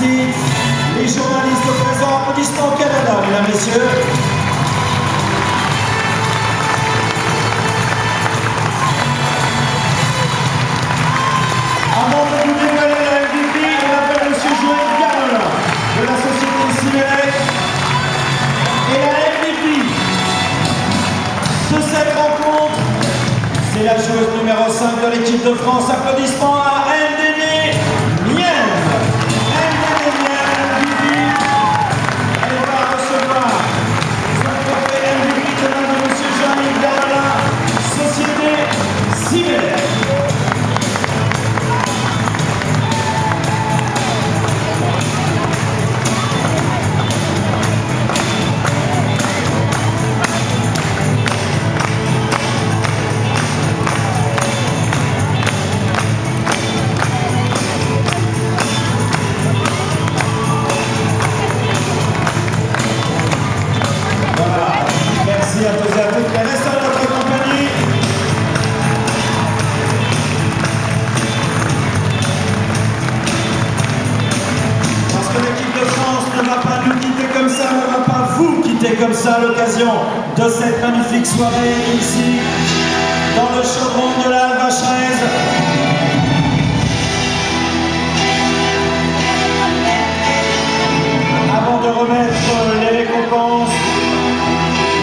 ainsi les journalistes présents. Applaudissements au Canada, mesdames, messieurs. Avant de vous dévoiler la MVP, on appelle M. Joël Garmelin de la société Simelec. Et la MVP de cette rencontre, c'est la joueuse numéro 5 de l'équipe de France. Applaudissements à Ndéné Mien. Ndéné Mien, MVP. Elle va recevoir son trophée MVP de main de M. Joël Garmelin, société Simelec. Merci à tous et à toutes qui restent à notre compagnie. Parce que l'équipe de France ne va pas nous quitter comme ça, ne va pas vous quitter comme ça à l'occasion de cette magnifique soirée ici, dans le chaudron de la Vacheresse. Avant de remettre les récompenses,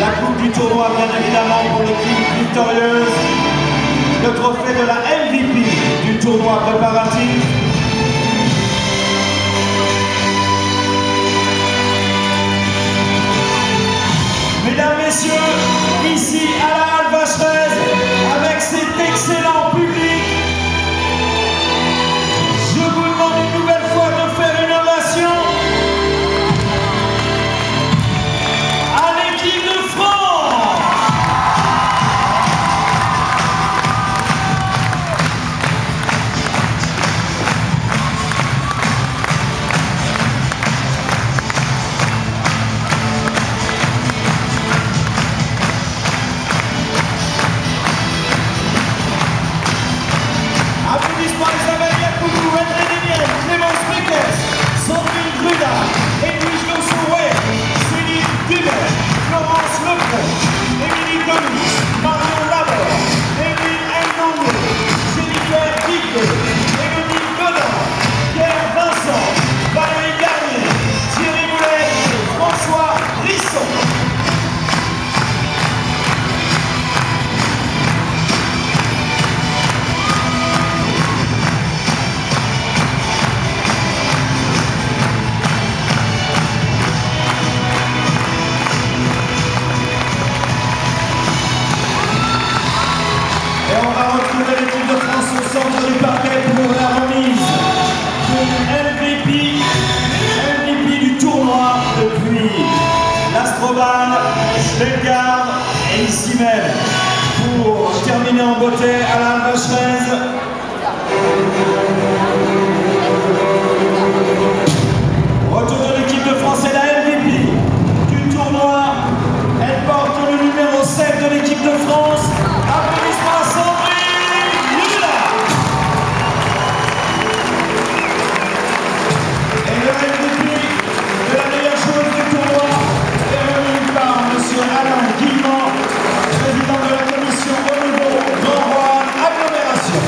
la coupe du tournoi, bien évidemment, pour l'équipe victorieuse, le trophée de la MVP du tournoi préparatif. Mesdames, messieurs, ici à la Halle Vacheresse, avec cet excellent public, je vous demande une nouvelle fois de faire une ovation à l'équipe de France. Applaudissements à Isabelle Yacoubou, Ndéné Mien, Clémence Péquès, Sandrine Gruda, Edwige Lossoué, Céline Dumet, Florence Leclerc, Émilie Denis, Marion Laborde, Émile Ndongé, Jennifer Diquet, Élodie Godin, Pierre Vincent, Valérie Garnier, Thierry Boulet et François Risson. Et on va retrouver l'équipe de France au centre du parquet pour la remise de MVP du tournoi depuis l'Astrobal, Stuttgart et ici même pour terminer en beauté à la Halle Vacheresse. Retour de l'équipe de France et la MVP du tournoi. Elle porte le numéro 7 de l'équipe de France. Applaudissements à Sandrine Gruda. Et le MVP de la meilleure joueuse du tournoi est remis par M. Alain Guillemot, président de la commission renouveau Grand Roanne Agglomération.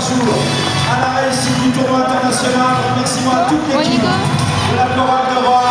jours à la réussite du tournoi international. Remerciements à toute l'équipe de la chorale de Roanne.